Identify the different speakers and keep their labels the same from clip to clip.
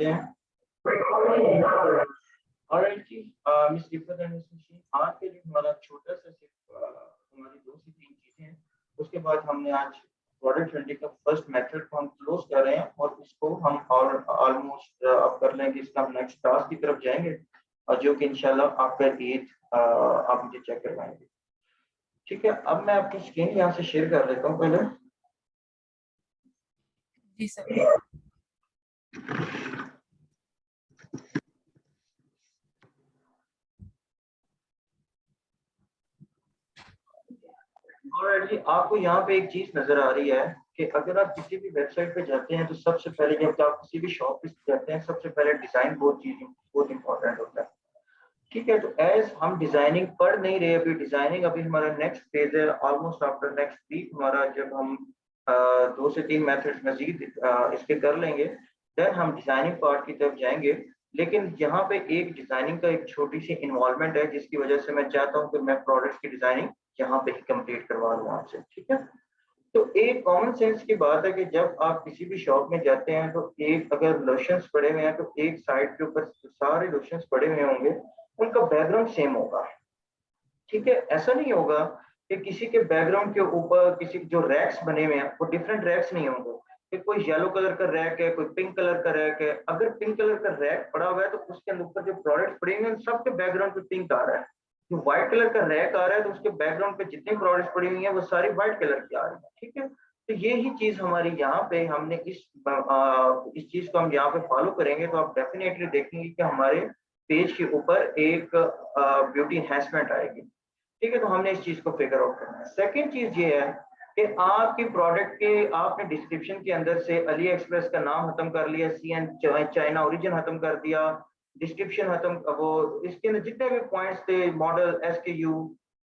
Speaker 1: हैं। और जी miss Rifat and miss machine आज के लिए हमारा छोटा सा सिर्फ हमारी 2 से 3 चीजें हैं। उसके बाद हमने आज प्रोडक्ट ट्रेंडिंग का फर्स्ट मेथड को हम क्लोज कर रहे हैं और इसको हम और ऑलमोस्ट अब कर लेंगे। इसका हम नेक्स्ट टास्क की तरफ जाएंगे और जो कि इंशाल्लाह आपका ईद आप मुझे चेक करवाएंगे। ठीक है, अब मैं आपकी स्क्रीन यहाँ से शेयर कर देता हूँ पहले।
Speaker 2: जी सर।
Speaker 1: और जी आपको यहाँ पे एक चीज नजर आ रही है कि अगर आप किसी भी वेबसाइट पे जाते हैं तो सबसे पहले जब आप किसी भी शॉप पे जाते हैं सबसे पहले डिजाइन बहुत इंपॉर्टेंट होता है। ठीक है, तो एज हम डिजाइनिंग पढ़ नहीं रहे, अभी डिजाइनिंग अभी हमारा नेक्स्ट फेज है। ऑलमोस्ट आफ्टर नेक्स्ट वीक हमारा जब हम 2 से 3 मेथड्स मजीद इसके कर लेंगे देन हम डिजाइनिंग पार्ट की तरफ जाएंगे। लेकिन यहाँ पे एक डिजाइनिंग का एक छोटी सी इन्वॉल्वमेंट है जिसकी वजह से मैं चाहता हूँ कि मैं प्रोडक्ट्स की डिजाइनिंग यहाँ पे ही कंप्लीट करवा लूँ आपसे। ठीक है, तो एक कॉमन सेंस की बात है कि जब आप किसी भी शॉप में जाते हैं तो एक अगर लोशंस पड़े हुए हैं तो एक साइड के ऊपर सारे लोशंस पड़े हुए होंगे, उनका बैकग्राउंड सेम होगा। ठीक है, ऐसा नहीं होगा कि किसी के बैकग्राउंड के ऊपर किसी जो रैक्स बने हुए हैं वो डिफरेंट रैक्स नहीं होंगे कि कोई येलो कलर का रैक है, कोई पिंक कलर का रैक है। अगर पिंक कलर का रैक पड़ा हुआ है तो उसके ऊपर जो प्रोडक्ट्स पड़े हुए हैं सबके बैकग्राउंड पे पिंक आ रहा है। जो व्हाइट कलर का रैक आ रहा है तो उसके बैकग्राउंड पे जितनी प्रोडक्ट्स पड़ी हुई हैं वो सारी व्हाइट कलर की आ रही है। ठीक है, तो ये ही चीज हमारी यहाँ पे हमने इस चीज को हम यहाँ पे फॉलो करेंगे तो आप डेफिनेटली देखेंगे कि हमारे पेज के ऊपर एक ब्यूटी एनहेंसमेंट आएगी। ठीक है, तो हमने इस चीज को फिगर आउट करना है। सेकंड चीज ये है कि आपकी प्रोडक्ट के आपने डिस्क्रिप्शन के अंदर से अली एक्सप्रेस का नाम खत्म कर लिया, CN चाइना ओरिजिन खत्म कर दिया, डिस्क्रिप्शन खत्म, वो इसके अंदर जितने भी पॉइंट्स थे मॉडल, SKU,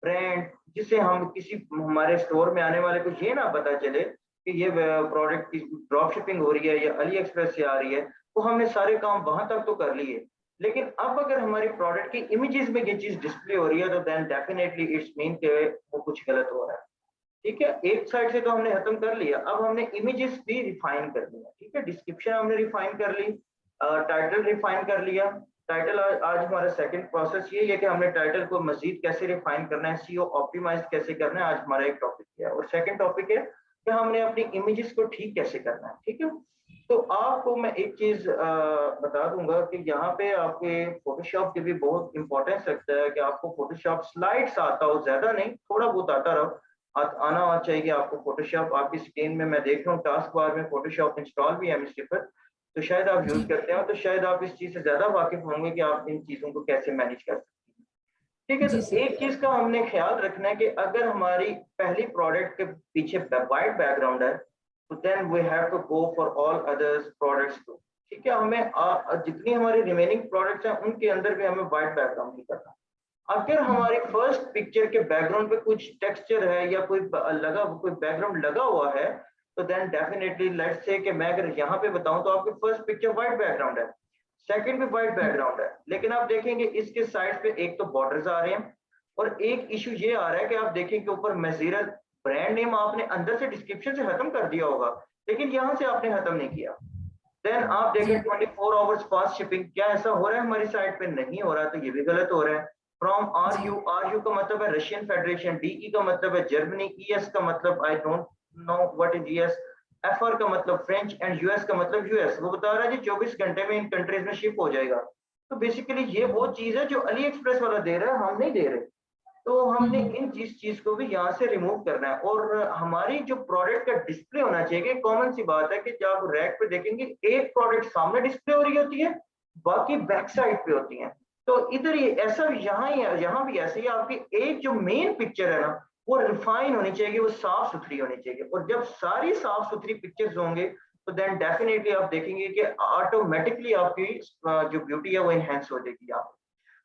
Speaker 1: ब्रांड, जिससे हम किसी हमारे स्टोर में आने वाले को ये ना पता चले कि ये प्रोडक्ट की ड्रॉप शिपिंग हो रही है या अली एक्सप्रेस से आ रही है, तो हमने सारे काम वहां तक तो कर लिए। लेकिन अब अगर हमारी प्रोडक्ट की इमेजेस में ये चीज डिस्प्ले हो रही है तो देन डेफिनेटली इट्स मीन के वो कुछ गलत हो रहा है। ठीक है, एक साइड से तो हमने खत्म कर लिया, अब हमने इमेजेस भी रिफाइन कर लिया। ठीक है, डिस्क्रिप्शन हमने रिफाइन कर ली, टाइटल रिफाइन कर लिया। टाइटल आज हमारा सेकंड प्रोसेस ये है कि हमने टाइटल को मजीद कैसे रिफाइन करना है, SEO ऑप्टिमाइज कैसे करना है, आज हमारा एक टॉपिक है। और सेकंड टॉपिक है कि हमने अपनी इमेजेस को ठीक कैसे करना है। ठीक है, तो आपको मैं एक चीज बता दूंगा कि यहाँ पे आपके फोटोशॉप की भी बहुत इंपॉर्टेंस रखता है कि आपको फोटोशॉप स्लाइड्स आता हो, ज्यादा नहीं थोड़ा बहुत आता रहो, आना चाहिए आपको फोटोशॉप। आपकी स्क्रीन में मैं देख रहा हूँ टास्क बार में फोटोशॉप इंस्टॉल भी है मिस्टर पर, तो शायद आप यूज करते हो, तो शायद आप इस चीज से ज्यादा वाकिफ होंगे कि आप इन चीजों को कैसे मैनेज कर सकते हैं। ठीक है, तो एक चीज का हमने ख्याल रखना है कि अगर हमारी पहली प्रोडक्ट के पीछे वाइट बैकग्राउंड है तो then we have to go for all others products too. ठीक है, हमें जितनी हमारी रिमेनिंग प्रोडक्ट्स हैं उनके अंदर भी हमें वाइट बैकग्राउंड नहीं करना। अगर हमारी फर्स्ट पिक्चर के बैकग्राउंड पे कुछ टेक्सचर है या कोई बैकग्राउंड लगा हुआ है तो देन डेफिनेटली लेट्स से कि मैं अगर यहाँ पे बताऊं तो आपकी फर्स्ट पिक्चर व्हाइट बैकग्राउंड है, सेकंड भी व्हाइट बैकग्राउंड है, लेकिन आप देखेंगे इसके साइड पे एक तो बॉर्डर्स आ रहे हैं और एक इशू ये आ रहा है कि आप देखेंगे ऊपर मजीरल ब्रांड नेम आपने अंदर से डिस्क्रिप्शन से खत्म कर दिया होगा लेकिन यहाँ से आपने खत्म नहीं किया। देन आप देखें 24 आवर्स फास्ट शिपिंग, क्या ऐसा हो रहा है हमारी साइट पे? नहीं हो रहा, तो ये भी गलत हो रहा है। फ्रॉम RU का मतलब है रशियन फेडरेशन, DE का मतलब है जर्मनी, ES का मतलब I don't know what is ES, FR का मतलब फ्रेंच एंड US का मतलब US। वो बता रहा है जी 24 घंटे में इन कंट्रीज में शिप हो जाएगा। तो बेसिकली ये वो चीज है जो अली एक्सप्रेस वाला दे रहा है, हम नहीं दे रहे। तो हमने इन चीज को भी यहाँ से रिमूव करना है और हमारी जो प्रोडक्ट का डिस्प्ले होना चाहिए। कॉमन सी बात है कि जब आप रैक पे देखेंगे एक प्रोडक्ट सामने डिस्प्ले हो रही होती है, बाकी बैक साइड पे होती है। तो इधर ये ऐसा यहाँ ही है, यहाँ भी ऐसे ही आपकी एक जो मेन पिक्चर है ना वो रिफाइन होनी चाहिए, वो साफ सुथरी होनी चाहिए। और जब सारी साफ सुथरी पिक्चर्स होंगे तो देन डेफिनेटली आप देखेंगे कि ऑटोमेटिकली आपकी जो ब्यूटी है वो एनहेंस हो जाएगी यहाँ।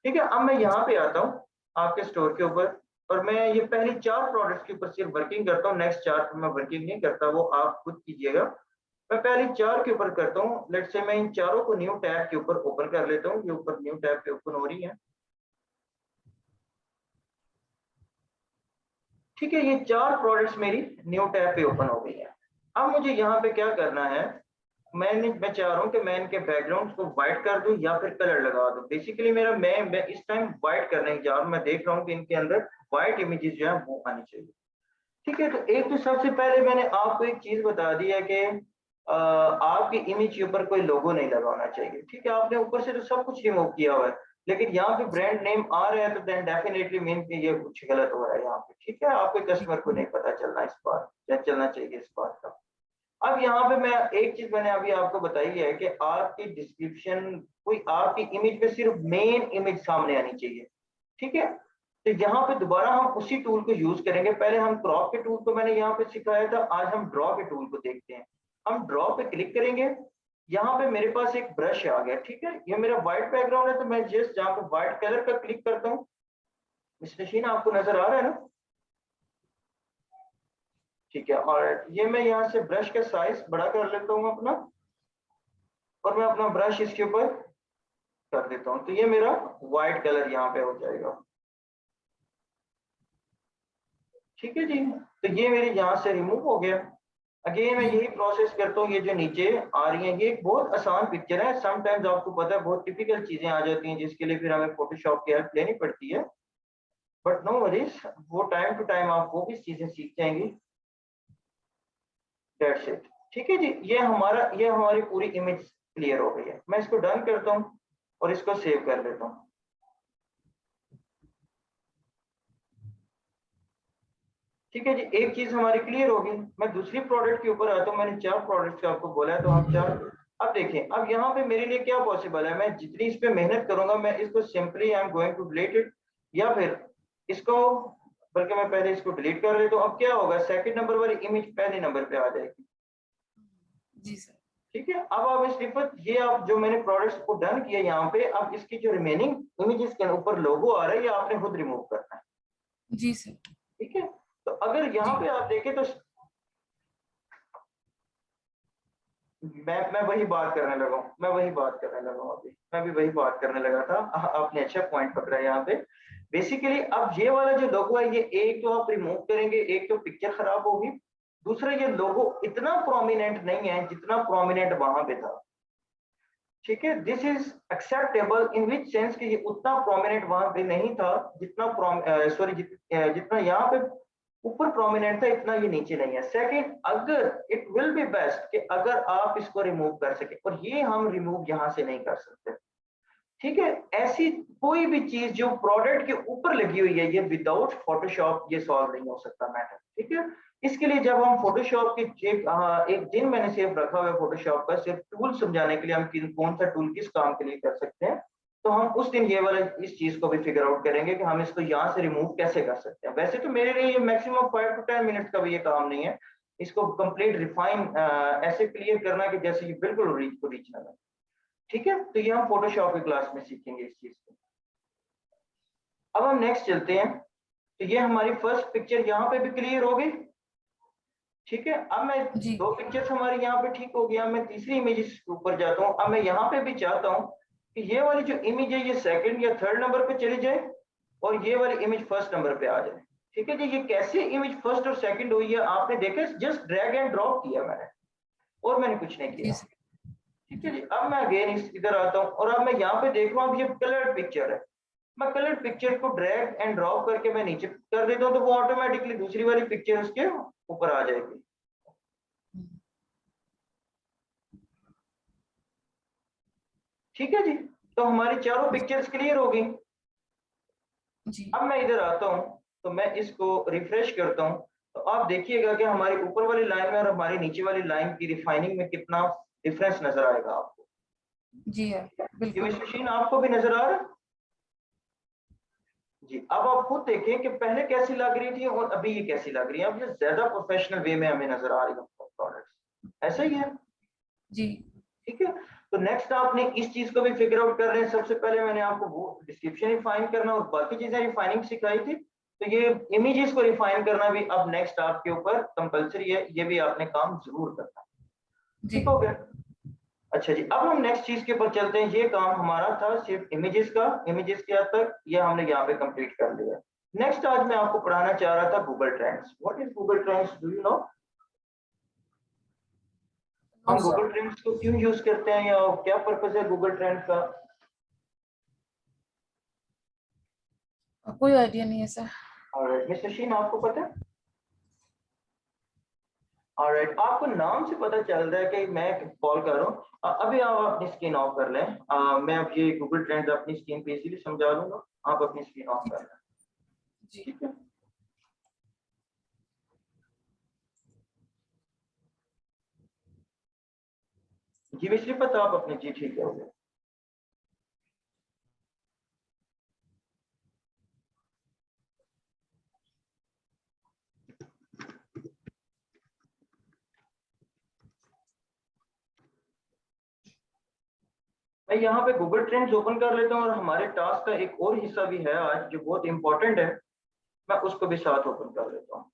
Speaker 1: ठीक है, अब मैं यहाँ पे आता हूँ आपके स्टोर के ऊपर और मैं ये पहली 4 प्रोडक्ट्स के ऊपर सिर्फ वर्किंग करता हूँ, नेक्स्ट 4 पर मैं वर्किंग नहीं करता, वो आप खुद कीजिएगा। मैं पहली 4 के ऊपर करता हूँ। लेट्स से मैं इन चारों को न्यू टैब के ऊपर ओपन कर लेता हूँ, ये ऊपर न्यू टैब पे ओपन हो रही है। ठीक है, ये 4 प्रोडक्ट्स मेरी न्यू टैब पे ओपन हो गई है। अब मुझे यहाँ पे क्या करना है, मैं चाह रहा हूँ कि मैं इनके बैकग्राउंड को व्हाइट कर दूं या फिर कलर लगा दूं। बेसिकली मेरा मैं इस टाइम व्हाइट करने जा रहा हूँ। मैं देख रहा हूँ कि इनके अंदर व्हाइट इमेजेस जो है वो आनी चाहिए। ठीक है, तो एक तो सबसे पहले मैंने आपको एक चीज बता दी है कि आपकी इमेज के ऊपर कोई लोगो नहीं लगाना चाहिए। ठीक है, आपने ऊपर से तो सब कुछ रिमूव किया हुआ है, लेकिन यहाँ पे ब्रांड नेम आ रहा है तो देन डेफिनेटली मीन कि ये कुछ गलत हो रहा है यहाँ पे। ठीक है, आपके कस्टमर को नहीं पता चलना इस बात या चलना चाहिए इस बात का। अब यहाँ पे मैं एक चीज मैंने अभी आपको बताई है कि आपकी डिस्क्रिप्शन कोई आपकी इमेज में सिर्फ मेन इमेज सामने आनी चाहिए। ठीक है, तो यहाँ पे दोबारा हम उसी टूल को यूज करेंगे। पहले हम क्रॉप के टूल को मैंने यहाँ पे सिखाया था, आज हम ड्रॉ के टूल को देखते हैं। हम ड्रॉ पे क्लिक करेंगे, यहाँ पे मेरे पास एक ब्रश आ गया। ठीक है, ये मेरा व्हाइट बैकग्राउंड है, तो मैं जस्ट जहाँ पे व्हाइट कलर का क्लिक करता हूँ। मिस्टर शीना आपको नजर आ रहा है ना? ठीक है, और ये मैं यहाँ से ब्रश का साइज बड़ा कर लेता हूँ अपना, और मैं अपना ब्रश इसके ऊपर कर देता हूँ, तो ये मेरा व्हाइट कलर यहाँ पे हो जाएगा। ठीक है जी, तो ये मेरे यहाँ से रिमूव हो गया। अगेन मैं यही प्रोसेस करता हूँ। ये जो नीचे आ रही है, ये एक बहुत आसान पिक्चर है। समटाइम्स आपको पता है बहुत टिपिकल चीजें आ जाती हैं जिसके लिए फिर हमें फोटोशॉप की हेल्प लेनी पड़ती है, बट नो वरीज, वो टाइम टू टाइम आप वो भी चीजें सीख जाएंगी। That's it. ठीक है जी, ये हमारी पूरी इमेज क्लियर हो गई है। मैं इसको डन करता हूँ और इसको सेव कर देता हूँ। ठीक है जी, एक चीज हमारी क्लियर होगी। मैं दूसरी प्रोडक्ट के ऊपर आता हूँ। मैंने 4 प्रोडक्ट का आपको बोला है, तो हम 4। अब देखें, अब यहाँ पे मेरे लिए क्या पॉसिबल है। मैं जितनी इस पे मेहनत करूंगा, मैं इसको simply I am going to delete it, या फिर इसको, बल्कि मैं पहले इसको डिलीट कर लेता हूँ। अब क्या होगा, सेकंड नंबर वाली इमेज पहले नंबर पे आ जाएगी।
Speaker 2: जी सर।
Speaker 1: ठीक है, अब आप इस सिर्फ ये आप जो मैंने प्रोडक्ट्स को डन किया यहाँ पे, अब इसकी जो रिमेनिंग इमेजेस के ऊपर लोगो आ रहा है, ये आपने खुद रिमूव करना है।
Speaker 2: जी सर।
Speaker 1: ठीक है, तो अगर यहाँ पे आप देखें तो मैं वही बात करने लगा हूँ। अभी मैं भी वही बात करने लगा था। आपने अच्छा पॉइंट पकड़ा है यहाँ पे। बेसिकली अब ये वाला जो लोगो है, ये एक तो आप रिमूव करेंगे, एक तो पिक्चर खराब होगी, दूसरा ये लोगो इतना प्रोमिनेंट नहीं है जितना प्रोमिनेंट वहां पे था। ठीक है, this is acceptable in which sense कि ये उतना प्रोमिनेंट वहां पे नहीं था जितना जितना यहाँ पे ऊपर प्रोमिनेंट था, इतना ये नीचे नहीं है। सेकंड, अगर इट विल बी बेस्ट कि अगर आप इसको रिमूव कर सके, और ये हम रिमूव यहाँ से नहीं कर सकते। ठीक है, ऐसी कोई भी चीज जो प्रोडक्ट के ऊपर लगी हुई है, ये विदाउट फोटोशॉप ये सॉल्व नहीं हो सकता मैटर। ठीक है, इसके लिए जब हम फोटोशॉप की एक दिन मैंने सिर्फ रखा हुआ है फोटोशॉप का, सिर्फ टूल समझाने के लिए, हम कौन सा टूल किस काम के लिए कर सकते हैं। तो हम उस दिन ये वाला इस चीज को भी फिगर आउट करेंगे कि हम इसको यहाँ से रिमूव कैसे कर सकते हैं। वैसे तो मेरे लिए मैक्सिमम 5 to 10 मिनट्स का भी ये काम नहीं है, इसको कंप्लीट रिफाइन ऐसे क्लियर करना कि जैसे ये बिल्कुल ओरिजिनल है। ठीक है, तो ये हम फोटोशॉप की क्लास में सीखेंगे इस चीज को। अब हम नेक्स्ट चलते हैं। तो ये हमारी फर्स्ट पिक्चर यहाँ पे भी क्लियर हो गई। ठीक है, अब मैं
Speaker 2: जी।
Speaker 1: 2 पिक्चर्स हमारी यहाँ पे ठीक हो गया। मैं तीसरी इमेज के ऊपर जाता हूँ। अब मैं यहाँ पे भी चाहता हूँ कि ये वाली जो इमेज है, ये सेकंड या थर्ड नंबर पे चली जाए और ये वाली इमेज फर्स्ट नंबर पे आ जाए। ठीक है जी, ये कैसे इमेज फर्स्ट और सेकंड हुई है आपने देखा, जस्ट ड्रैग एंड ड्रॉप किया मैंने, और मैंने कुछ नहीं
Speaker 2: जी
Speaker 1: किया।
Speaker 2: सर।
Speaker 1: ठीक है जी, अब मैं अगेन इधर आता हूँ और अब मैं यहाँ पे देख रहा हूँ ये कलर्ड पिक्चर है। मैं कलर्ड पिक्चर को ड्रैग एंड ड्रॉप करके मैं नीचे कर देता हूँ, तो वो ऑटोमेटिकली दूसरी वाली पिक्चर उसके ऊपर आ जाएगी। ठीक है जी, तो हमारी चारों पिक्चर्स क्लियर हो गई।
Speaker 2: जी।
Speaker 1: अब मैं इधर आता हूँ, तो मैं इसको रिफ्रेश करता हूँ, तो आप देखिएगा कि हमारी ऊपर वाली लाइन में और हमारी नीचे वाली लाइन की रिफाइनिंग में कितना डिफरेंस नजर आएगा आपको।
Speaker 2: जी है,
Speaker 1: ये
Speaker 2: बिल्कुल।
Speaker 1: मशीन आपको भी नजर आ रहा है जी। अब आप खुद देखें कि पहले कैसी लग रही थी और अभी ये कैसी लग रही है। अब ये ज्यादा प्रोफेशनल वे में हमें नजर आ रही है प्रोडक्ट्स। ऐसा ही है।
Speaker 2: जी।
Speaker 1: ठीक है, तो नेक्स्ट आपने इस चीज को भी फिगर आउट कर रहे हैं। सबसे पहले मैंने आपको वो डिस्क्रिप्शन रिफाइन करना और बाकी चीजें रिफाइनिंग सिखाई थी, तो ये इमेजेस को रिफाइन करना भी अब नेक्स्ट आपके ऊपर कंपलसरी है, ये भी आपने काम जरूर करना है।
Speaker 2: जी।
Speaker 1: ठीक हो गया। अच्छा जी, अब हम नेक्स्ट चीज के ऊपर चलते हैं। ये काम हमारा था सिर्फ इमेजेस का, इमेजेस के हद तक ये हमने यहाँ पे कंप्लीट कर लिया। नेक्स्ट आज मैं आपको पढ़ाना चाह रहा था Google trends. What is Google trends, do you know?
Speaker 2: No
Speaker 1: हम
Speaker 2: सर,
Speaker 1: गूगल ट्रेंड्स को क्यों यूज करते हैं या क्या पर्पस है गूगल ट्रेंड का?
Speaker 2: कोई आइडिया नहीं है सर।
Speaker 1: ऑलराइट मिस्टर शीन, आपको पता है? ऑलराइट, आपको नाम से पता चल रहा है कि मैं कॉल कर रहा हूँ। अभी आप अपनी स्क्रीन ऑफ कर लें। मैं अब ये गूगल ट्रेंड्स अपनी स्क्रीन पे इजीली समझा दूंगा, आप अपनी स्क्रीन ऑफ कर लें।
Speaker 2: जी
Speaker 1: ठीक है, जी मिस्टर पता आप अपने, जी ठीक है, हो गया। मैं यहाँ पे गूगल ट्रेंड्स ओपन कर लेता हूँ और हमारे टास्क का एक और हिस्सा भी है आज जो बहुत इंपॉर्टेंट है, मैं उसको भी साथ ओपन कर लेता हूँ।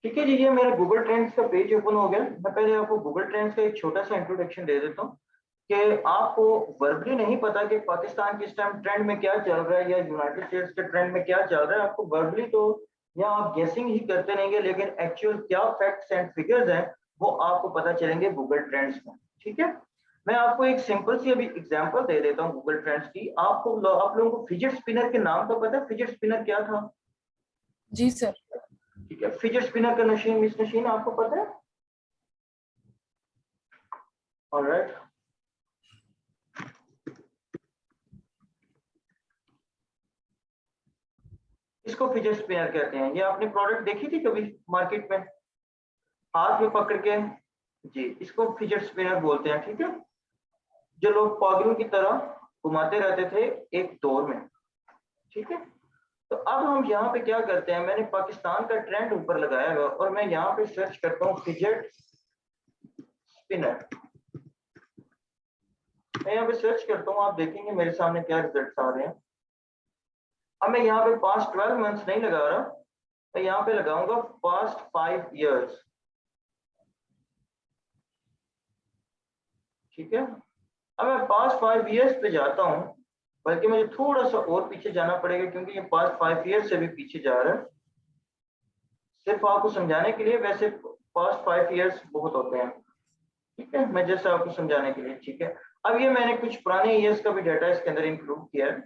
Speaker 1: ठीक है जी, ये मेरा गूगल ट्रेंड्स का पेज ओपन हो गया। मैं पहले आपको गूगल ट्रेंड्स का एक छोटा सा इंट्रोडक्शन दे देता हूँ कि आपको वर्बली नहीं पता कि पाकिस्तान के इस टाइम ट्रेंड में क्या चल रहा है या यूनाइटेड स्टेट्स के ट्रेंड में क्या चल रहा है। आपको वर्बली तो या आप गेसिंग ही करते रहेंगे, लेकिन एक्चुअल क्या फैक्ट्स एंड फिगर्स हैं वो आपको पता चलेंगे गूगल ट्रेंड्स में। ठीक है, मैं आपको एक सिंपल सी अभी एग्जांपल दे देता हूँ गूगल ट्रेंड्स की। आप लोगों को फिजेट स्पिनर के नाम तो पता है? फिजेट स्पिनर क्या था?
Speaker 2: जी सर।
Speaker 1: ठीक है, फिजेट स्पिनर का मशीन, मिस मशीन आपको पता है? ऑलराइट, इसको फिजेट स्पिनर कहते हैं। ये आपने प्रोडक्ट देखी थी कभी मार्केट में हाथ में पकड़ के? जी, इसको फिजेट स्पिनर बोलते हैं। ठीक है, जो लोग पागलों की तरह घुमाते रहते थे एक दौर में। ठीक है, तो अब हम यहाँ पे क्या करते हैं, मैंने पाकिस्तान का ट्रेंड ऊपर लगाया हुआ और मैं यहाँ पे सर्च करता हूँ फिजेट स्पिनर। मैं यहाँ पे सर्च करता हूँ, आप देखेंगे मेरे सामने क्या रिजल्ट्स आ रहे हैं। अब मैं यहाँ पे पास्ट 12 मंथ्स नहीं लगा रहा, मैं यहाँ पे लगाऊंगा पास्ट 5 इयर्स। ठीक है, अब मैं पास्ट 5 इयर्स पे जाता हूँ, बल्कि मुझे थोड़ा सा और पीछे जाना पड़ेगा क्योंकि ये पास्ट 5 इयर्स से भी पीछे जा रहा है। सिर्फ आपको समझाने के लिए, वैसे पास्ट 5 इयर्स बहुत होते हैं। ठीक है, मैं जैसे आपको समझाने के लिए। ठीक है, अब ये मैंने कुछ पुराने ईयर्स का भी डाटा इसके अंदर इंक्लूड किया है।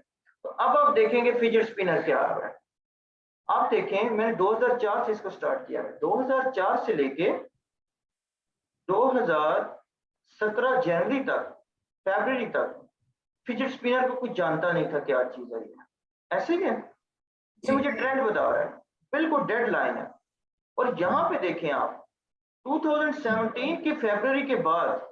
Speaker 1: तो अब आप देखेंगे फिजेट स्पिनर क्या आ रहा है। आप देखें, मैंने 2004 से इसको स्टार्ट किया है। 2004 से लेके 2017 जनवरी तक, फरवरी तक फिजेट स्पिनर को कुछ जानता नहीं था क्या चीज है ये। ऐसे ही है, ये
Speaker 2: जी
Speaker 1: मुझे ट्रेंड बता रहा है, बिल्कुल डेड लाइन है। और यहां पे देखें आप, 2017 के फरवरी के बाद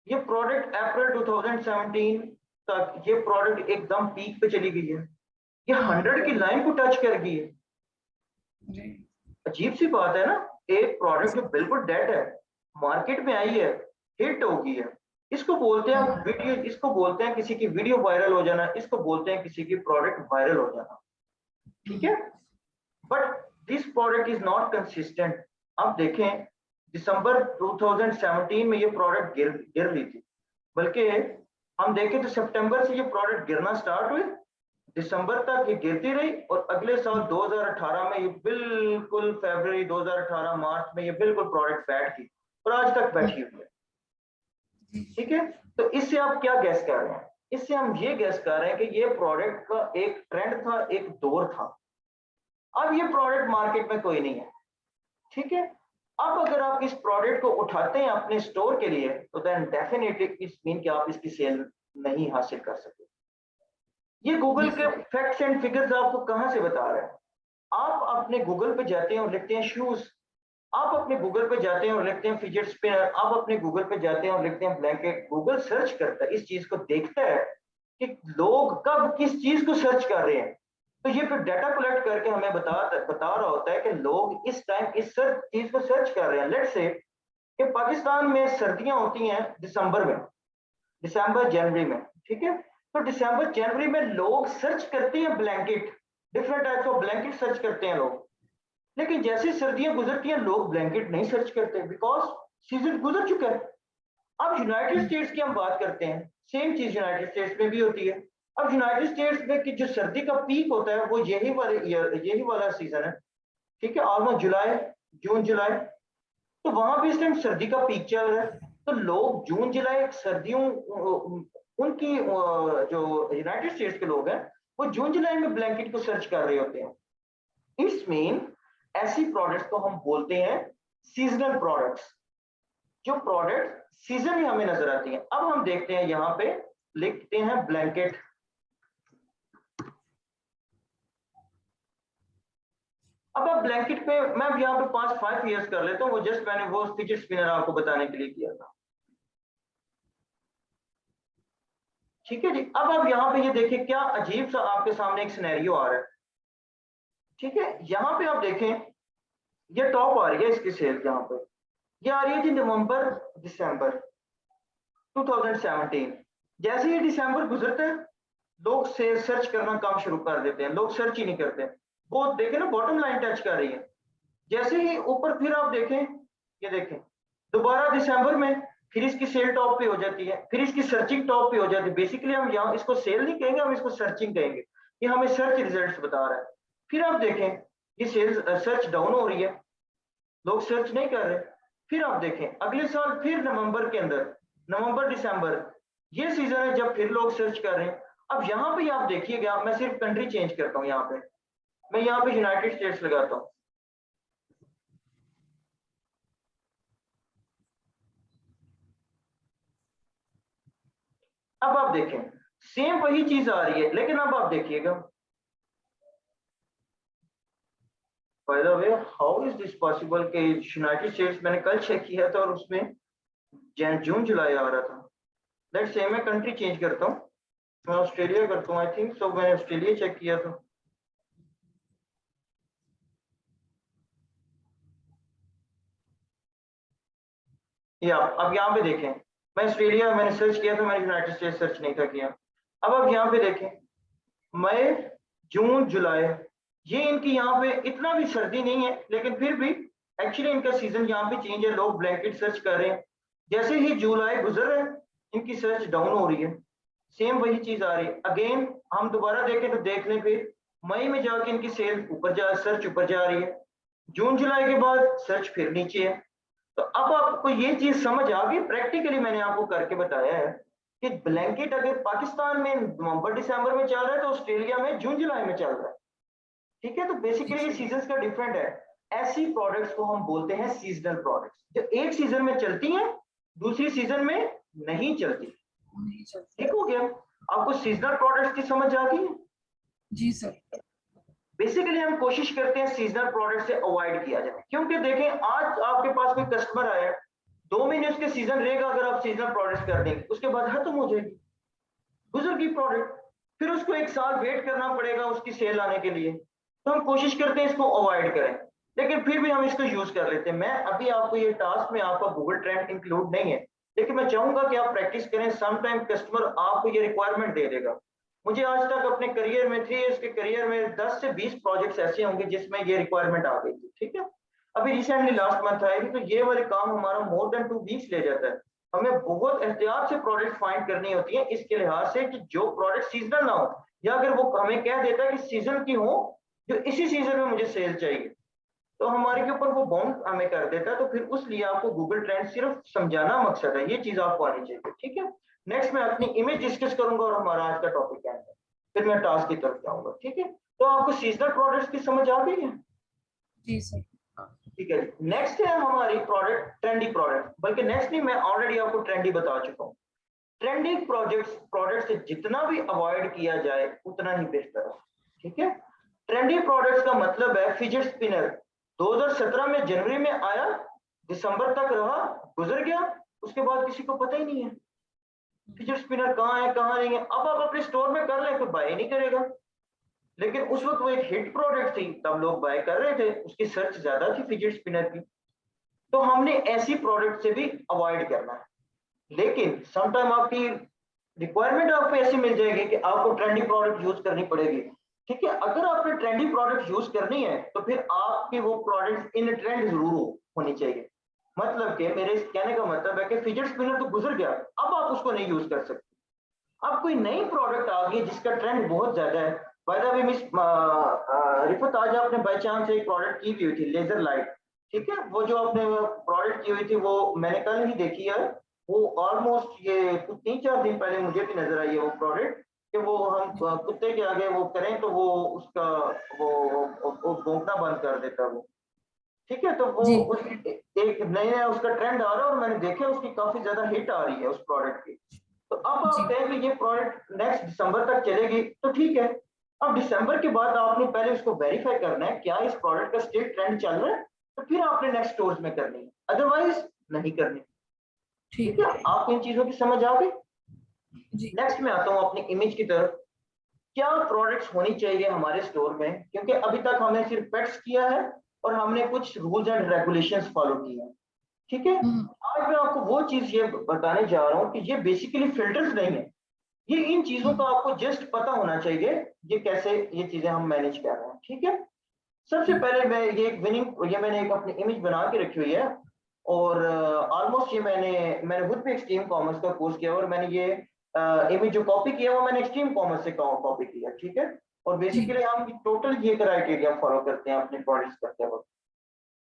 Speaker 1: ये प्रोडक्ट अप्रैल 2017 तक ये प्रोडक्ट एकदम पीक पे चली गई है। ये 100 की लाइन को टच कर गई है।
Speaker 2: जी
Speaker 1: अजीब सी बात है ना, एक प्रोडक्ट जो बिल्कुल डेड है मार्केट में आई है, हिट होगी है। इसको बोलते हैं वीडियो, इसको बोलते हैं किसी की वीडियो वायरल हो जाना, इसको बोलते हैं किसी की प्रोडक्ट वायरल हो जाना। ठीक है, but this product is not consistent. आप देखें, दिसंबर 2017 में ये प्रोडक्ट गिर रही थी, बल्कि हम देखें तो सितंबर से ये प्रोडक्ट गिरना स्टार्ट हुए, दिसंबर तक ये गिरती रही और अगले साल 2018 में ये बिल्कुल, फरवरी 2018 मार्च में ये बिल्कुल प्रोडक्ट बैठ गई और आज तक बैठी हुई है। ठीक है, तो इससे आप क्या गैस कर रहे हैं? इससे हम ये गैस कर रहे हैं कि ये प्रोडक्ट का एक ट्रेंड था, एक दौर था। अब ये प्रोडक्ट मार्केट में कोई नहीं है। ठीक है, अब अगर आप इस प्रोडक्ट को उठाते हैं अपने स्टोर के लिए, तो देन डेफिनेटली इट्स मीन कि आप इसकी सेल नहीं हासिल कर सके। ये गूगल के फैक्ट्स एंड फिगर्स आपको कहां से बता रहे हैं? आप अपने गूगल पे जाते हैं और लिखते हैं शूज, आप अपने गूगल पे जाते हैं और लिखते हैं फिजेट स्पिनर, आप अपने गूगल पे जाते हैं और लिखते हैं ब्लैंकेट। गूगल सर्च करता है, इस चीज को देखता है कि लोग कब किस चीज को सर्च कर रहे हैं, तो ये फिर डाटा कलेक्ट करके हमें बता रहा होता है कि लोग इस टाइम इस चीज को सर्च कर रहे हैं। लेट्स से कि पाकिस्तान में सर्दियां होती हैं दिसंबर में, दिसंबर जनवरी में, ठीक है? तो दिसंबर जनवरी में लोग सर्च करते हैं blanket, different types of blanket search करते हैं लोग। लेकिन जैसे सर्दियां गुजरती हैं लोग ब्लैंकेट नहीं सर्च करते, बिकॉज सीजन गुजर चुका है। अब यूनाइटेड स्टेट्स की हम बात करते हैं, सेम चीज यूनाइटेड स्टेट्स में भी होती है। अब यूनाइटेड स्टेट्स में कि जो सर्दी का पीक होता है वो यही वाला सीजन है, ठीक है, ऑलमोस्ट जुलाई, जून जुलाई। तो वहां भी इस टाइम सर्दी का पीक चल रहा है, तो लोग जून जुलाई सर्दियों उनकी जो यूनाइटेड स्टेट्स के लोग हैं वो जून जुलाई में ब्लैंकेट को सर्च कर रहे होते हैं। इट्स मीन ऐसी प्रोडक्ट्स को हम बोलते हैं सीजनल प्रोडक्ट्स, जो प्रोडक्ट सीजन में हमें नजर आती हैं। अब हम देखते हैं, यहां पे लिखते हैं ब्लैंकेट। अब आप ब्लैंकेट पे मैं यहाँ पे 5 ईयर्स कर लेता हूँ, वो जस्ट मैंने वो फिजेट स्पिनर आपको बताने के लिए किया था, ठीक है जी। अब आप यहाँ पे ये देखिए क्या अजीब सा आपके सामने एक सिनेरियो आ रहा है, ठीक है? यहाँ पे आप देखें ये टॉप आ रही है इसकी सेल, यहाँ पे ये आ रही है जी नवंबर दिसंबर 2017। जैसे ही दिसंबर गुजरते हैं लोग सेल सर्च करना काम शुरू कर देते हैं, लोग सर्च ही नहीं करते। वो देखें ना बॉटम लाइन टच कर रही है। जैसे ही ऊपर फिर आप देखें, ये देखें दोबारा दिसंबर में फिर इसकी सेल टॉप पे हो जाती है, फिर इसकी सर्चिंग टॉप पे हो जाती है। बेसिकली हम यहाँ इसको सेल नहीं कहेंगे, हम इसको सर्चिंग कहेंगे। ये हमें सर्च रिजल्ट्स बता रहा है। फिर आप देखें ये सेल्स सर्च डाउन हो रही है, लोग सर्च नहीं कर रहे। फिर आप देखें अगले साल फिर नवंबर के अंदर, नवंबर दिसंबर ये सीजन है जब फिर लोग सर्च कर रहे हैं। अब यहाँ पे आप देखिएगा, मैं सिर्फ कंट्री चेंज करता हूँ, यहाँ पे मैं यहाँ पे यूनाइटेड स्टेट्स लगाता हूँ। अब आप देखें सेम वही चीज आ रही है, लेकिन अब आप देखिएगा, by the way how is this possible कि यूनाइटेड स्टेट्स मैंने कल चेक किया था और उसमें जून जुलाई आ रहा था। लेट्स से मैं कंट्री चेंज करता हूँ, मैं ऑस्ट्रेलिया करता हूँ, आई थिंक सो मैंने ऑस्ट्रेलिया चेक किया था। या अब यहाँ पे देखें, मैं ऑस्ट्रेलिया मैंने सर्च किया था, मैंने यूनाइटेड स्टेट्स सर्च नहीं था किया। अब आप यहाँ पे देखें मई जून जुलाई, ये इनकी यहाँ पे इतना भी सर्दी नहीं है, लेकिन फिर भी एक्चुअली इनका सीजन यहाँ पे चेंज है, लोग ब्लैंकेट सर्च कर रहे हैं। जैसे ही जुलाई गुजर रहा है इनकी सर्च डाउन हो रही है, सेम वही चीज आ रही है। अगेन हम दोबारा देखें तो देख लें, फिर मई में जाके इनकी सेल ऊपर सर्च ऊपर जा रही है, जून जुलाई के बाद सर्च फिर नीचे है। तो अब आपको ये चीज समझ आ गई, प्रैक्टिकली मैंने आपको करके बताया है कि ब्लैंकेट अगर पाकिस्तान में नवंबर दिसंबर में चल रहा है तो ऑस्ट्रेलिया में जून जुलाई में चल रहा है, ठीक है? तो बेसिकली ये सीजन का डिफरेंट है। ऐसी प्रोडक्ट्स को हम बोलते हैं सीजनल प्रोडक्ट्स, जो एक सीजन में चलती हैं दूसरी सीजन में नहीं चलती। ठीक हो गया? आपको सीजनल प्रोडक्ट्स की समझ आ गई?
Speaker 2: जी सर।
Speaker 1: बेसिकली हम कोशिश करते हैं सीजनल प्रोडक्ट से अवॉइड किया जाए, क्योंकि देखें आज आपके पास कोई कस्टमर आया, 2 महीने उसके सीजन रहेगा, अगर आप सीजनल प्रोडक्ट्स कर देंगे उसके बाद खत्म हो जाएगी, गुजर गई प्रोडक्ट, फिर उसको 1 साल वेट करना पड़ेगा उसकी सेल आने के लिए। तो हम कोशिश करते हैं इसको अवॉइड करें, लेकिन फिर भी हम इसको यूज कर लेते हैं। मैं अभी आपको ये टास्क में आपका गूगल ट्रेंड इंक्लूड नहीं है, लेकिन मैं चाहूंगा कि आप प्रैक्टिस करें। समटाइम कस्टमर आपको ये रिक्वायरमेंट दे देगा। मुझे आज तक अपने करियर में 3 इयर्स के करियर में 10 से 20 प्रोजेक्ट्स ऐसे होंगे जिसमें ये रिक्वायरमेंट आ गई थी, ठीक है? अभी रिसेंटली लास्ट मंथ आएगी, तो ये वाले काम हमारा मोर देन 2 वीक्स ले जाता है। हमें बहुत एहतियात से प्रोडक्ट फाइंड करनी होती है, इसके लिहाज से कि जो प्रोडक्ट सीजनल ना हो, या अगर वो हमें कह देता है कि सीजन की हो जो इसी सीजन में मुझे सेल चाहिए, तो हमारे के ऊपर वो बाउंड हमें कर देता है। तो फिर उस लिए आपको गूगल ट्रेंड सिर्फ समझाना मकसद है, ये चीज आपको आनी चाहिए, ठीक है? नेक्स्ट मैं अपनी इमेज डिस्कस करूंगा और हमारा आज का टॉपिक है, फिर मैं टास्क की तरफ जाऊंगा, ठीक है? तो आपको सीजनल प्रोडक्ट्स की समझ आ गई है?
Speaker 2: जी सर।
Speaker 1: ठीक है। नेक्स्ट है हमारी प्रोडक्ट ट्रेंडी प्रोडक्ट, बल्कि नेक्स्ट नहीं, मैं ऑलरेडी आपको ट्रेंडी बता चुका हूँ। ट्रेंडिंग प्रोडक्ट से जितना भी अवॉइड किया जाए उतना ही बेहतर है। ठीक है, ट्रेंडिंग प्रोडक्ट्स का मतलब है फिजेट स्पिनर 2017 में जनवरी में आया, दिसंबर तक रहा, गुजर गया, उसके बाद किसी को पता ही नहीं है फिजेट स्पिनर कहाँ है कहाँ नहीं है। अब आप अपने स्टोर में कर लें तो बाय नहीं करेगा, लेकिन उस वक्त वो एक हिट प्रोडक्ट थी, तब लोग बाय कर रहे थे, उसकी सर्च ज्यादा थी फिजेट स्पिनर की। तो हमने ऐसी प्रोडक्ट से भी अवॉइड करना है। लेकिन समटाइम आपकी रिक्वायरमेंट आपको ऐसी मिल जाएगी कि आपको ट्रेंडिंग प्रोडक्ट यूज करनी पड़ेगी। ठीक है, अगर आपने ट्रेंडिंग प्रोडक्ट यूज करनी है तो फिर आपकी वो प्रोडक्ट इन ट्रेंड जरूर होनी चाहिए। मतलब कि मेरे कहने का मतलब है कि फिजेट स्पिनर तो गुजर गया, अब आप उसको नहीं यूज कर सकते। अब कोई नई प्रोडक्ट आ गई जिसका ट्रेंड बहुत ज्यादा है। By the way miss Rifat, आज आपने बाय चांस एक प्रोडक्ट की हुई थी लेजर लाइट। ठीक है, वो जो आपने प्रोडक्ट की हुई थी वो मैंने कल ही देखी है। वो ऑलमोस्ट ये कुछ 3-4 दिन पहले मुझे भी नजर आई है वो प्रोडक्ट, कि वो हम कुत्ते के आगे वो करें तो वो उसका वो भौंकना बंद कर देता है वो। ठीक है, तो वो
Speaker 2: जी
Speaker 1: उस एक नया उसका ट्रेंड आ रहा है और मैंने देखा उसकी काफी ज्यादा हिट आ रही है उस प्रोडक्ट की। तो अब आप
Speaker 2: जी
Speaker 1: कहें कि ये प्रोडक्ट नेक्स्ट दिसंबर तक चलेगी तो ठीक है। अब दिसंबर के बाद आपने पहले उसको वेरीफाई करना है क्या इस प्रोडक्ट का स्टिल ट्रेंड चल रहा है, तो फिर आपने नेक्स्ट स्टोर्स में करनी है, अदरवाइज नहीं करनी। ठीक
Speaker 2: ठीक
Speaker 1: है,
Speaker 2: है।
Speaker 1: आपको इन चीजों की समझ आ गई।
Speaker 2: जी
Speaker 1: नेक्स्ट में आता हूँ अपनी इमेज की तरफ। क्या प्रोडक्ट्स होनी चाहिए हमारे स्टोर में, क्योंकि अभी तक हमने सिर्फ पेट्स किया है और हमने कुछ रूल्स एंड रेगुलेशंस फॉलो किए हैं। ठीक है,
Speaker 2: हम्म,
Speaker 1: आज मैं आपको वो चीज ये बताने जा रहा हूँ कि ये बेसिकली फिल्टर्स नहीं है, ये इन चीजों का
Speaker 2: हम्म,
Speaker 1: आपको जस्ट पता होना चाहिए, ये कैसे ये चीजें हम मैनेज कर रहे हैं। ठीक है, सबसे
Speaker 2: ठीक
Speaker 1: पहले मैं ये मैंने एक अपनी इमेज बना के रखी हुई है, और ऑलमोस्ट ये मैंने खुद भी एक्सट्रीम कॉमर्स का कोर्स किया और मैंने ये इमेज जो कॉपी किया वो मैंने एक्सट्रीम कॉमर्स से कॉपी किया। ठीक है, और
Speaker 2: जी
Speaker 1: बेसिकली हम टोटल ये क्राइटेरिया फॉलो करते हैं अपने प्रोडक्ट्स करते वक्त।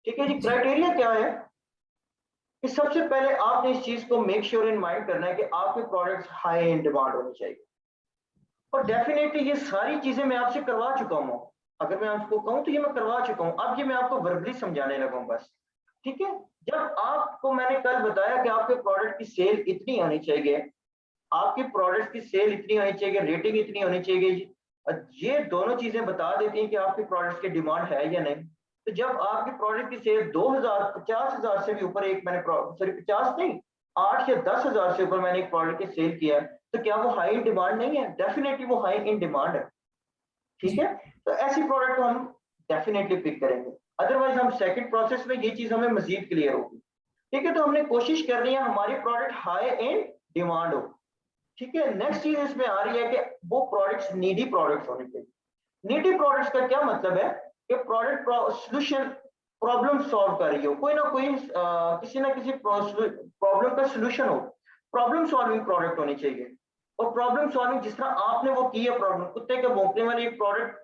Speaker 1: ठीक है जी,
Speaker 2: जी
Speaker 1: क्राइटेरिया क्या है कि सबसे पहले आपने इस चीज को मेक श्योर इन माइंड करना है कि आपके प्रोडक्ट्स हाई इन डिमांड होने चाहिए। और डेफिनेटली ये सारी चीजें मैं आपसे करवा चुका हूँ, अगर मैं आपको कहूँ तो ये मैं करवा चुका हूँ, अब ये मैं आपको वर्बली समझाने लगा हूँ बस। ठीक है, जब आपको मैंने कल बताया कि आपके प्रोडक्ट की सेल इतनी होनी चाहिए, आपके प्रोडक्ट की सेल इतनी होनी चाहिए, रेटिंग इतनी होनी चाहिए, ये दोनों चीजें बता देती हैं कि आपके प्रोडक्ट की डिमांड है या नहीं। तो जब आपके प्रोडक्ट की सेल 2000 50,000 से भी ऊपर एक मैंने सॉरी 50 नहीं 8 या 10,000 से ऊपर मैंने एक प्रोडक्ट की सेल किया है, तो क्या वो हाई इन डिमांड नहीं है? डेफिनेटली वो हाई इन डिमांड है। ठीक
Speaker 2: जी
Speaker 1: है, तो ऐसी प्रोडक्ट को हम डेफिनेटली पिक करेंगे, अदरवाइज हम सेकंड प्रोसेस में ये चीज हमें मजीद क्लियर होगी। ठीक है, तो हमने कोशिश करनी है हमारी प्रोडक्ट हाई इन डिमांड हो। ठीक है, नेक्स्ट चीज इसमें आ रही है कि वो प्रोडक्ट्स नीडी प्रोडक्ट्स होने चाहिए। नीडी प्रोडक्ट्स का क्या मतलब है कि प्रोडक्ट सोल्यूशन प्रॉब्लम सॉल्व कर रही हो, कोई ना कोई किसी ना किसी प्रॉब्लम का सोल्यूशन हो, प्रॉब्लम सॉल्विंग प्रोडक्ट होनी चाहिए। और प्रॉब्लम सॉल्विंग जिस तरह आपने वो की है, प्रॉब्लम कुत्ते के भौंकने वाली एक प्रोडक्ट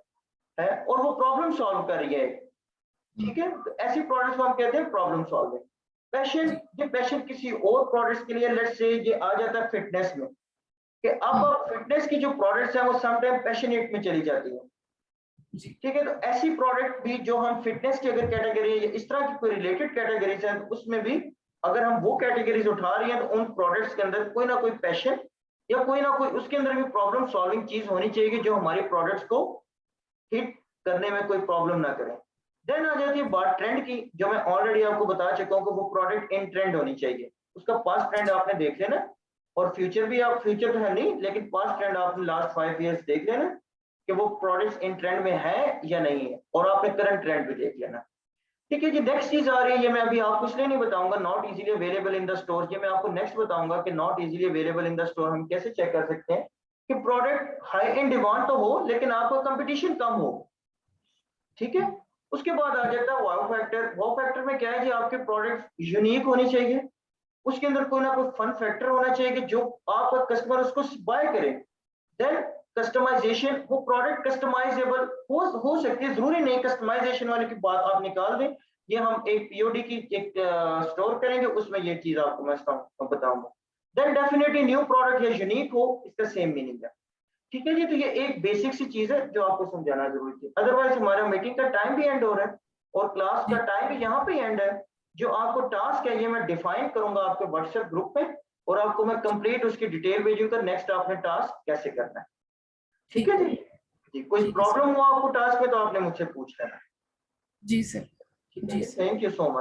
Speaker 1: है और वो प्रॉब्लम सॉल्व कर रही है।
Speaker 2: हम्म,
Speaker 1: ठीक है, तो ऐसी प्रोडक्ट्स को हम कहते हैं प्रॉब्लम सॉल्विंग। पैशन,
Speaker 2: जी
Speaker 1: ये पैशन किसी और प्रोडक्ट्स के लिए लेट्स से ये आ जाता है फिटनेस में, कि अब
Speaker 2: हम्म,
Speaker 1: फिटनेस की जो प्रोडक्ट्स हैं वो समटाइम पैशनेट में चली जाती है।
Speaker 2: जी
Speaker 1: ठीक है, तो ऐसी प्रोडक्ट भी जो हम फिटनेस की अगर कैटेगरी या इस तरह की कोई रिलेटेड कैटेगरीज है तो उसमें भी अगर हम वो कैटेगरीज उठा रही हैं तो उन प्रोडक्ट्स के अंदर कोई ना कोई पैशन या कोई ना कोई उसके अंदर भी प्रॉब्लम सॉल्विंग चीज होनी चाहिए जो हमारे प्रोडक्ट्स को हिट करने में कोई प्रॉब्लम ना करें। देन आ जाती है बात ट्रेंड की, जो मैं ऑलरेडी आपको बता चुका हूँ कि वो प्रोडक्ट इन ट्रेंड होनी चाहिए, उसका पास्ट ट्रेंड आपने देख लेना, और फ्यूचर भी, आप फ्यूचर तो है नहीं लेकिन पास्ट ट्रेंड आपने लास्ट 5 years देख लेना कि वो प्रोडक्ट्स इन ट्रेंड में है या नहीं है, और आपने करंट ट्रेंड भी देख लेना। ठीक है जी, नेक्स्ट चीज आ रही है, ये मैं अभी आपको इसलिए नहीं बताऊंगा not easily available in the store, ये मैं आपको नेक्स्ट बताऊंगा कि not easily available in the store हम कैसे चेक कर सकते हैं कि प्रोडक्ट हाई इन डिमांड तो हो लेकिन आपका कंपटीशन कम हो। ठीक है, उसके बाद आ जाता है वाव फैक्टर। वाव फैक्टर में क्या है जी, आपके प्रोडक्ट यूनिक होनी चाहिए, उसके अंदर कोई ना कोई फन फैक्टर होना चाहिए कि जो आपका कस्टमर उसको बाय करे। देन कस्टमाइजेशन, वो प्रोडक्ट कस्टमाइजेबल हो सकती है, जरूरी नहीं कस्टमाइजेशन वाले की बात आप निकाल दें, ये हम एक पीओडी की एक स्टोर करेंगे उसमें ये चीज आपको मैं बताऊंगा। देन डेफिनेटली न्यू प्रोडक्ट या यूनिक हो, इसका सेम मीनिंग है। ठीक है जी, तो ये एक बेसिक सी चीज है जो आपको समझाना जरूरी थी, अदरवाइज हमारा मीटिंग का टाइम भी एंड हो रहा है और क्लास का
Speaker 2: जी
Speaker 1: टाइम भी यहाँ पे एंड है। जो आपको टास्क है ये मैं डिफाइन करूंगा आपके व्हाट्सएप ग्रुप में, और आपको मैं कंप्लीट उसकी डिटेल भेजूंगा, नेक्स्ट आपने टास्क कैसे करना है। ठीक है जी? जी, कोई
Speaker 2: ठीक है सर।
Speaker 1: प्रॉब्लम हो आपको टास्क में तो आपने मुझसे पूछ लेना।
Speaker 2: जी सर।
Speaker 1: ठीक है,
Speaker 2: जी sir.
Speaker 1: Thank you so much.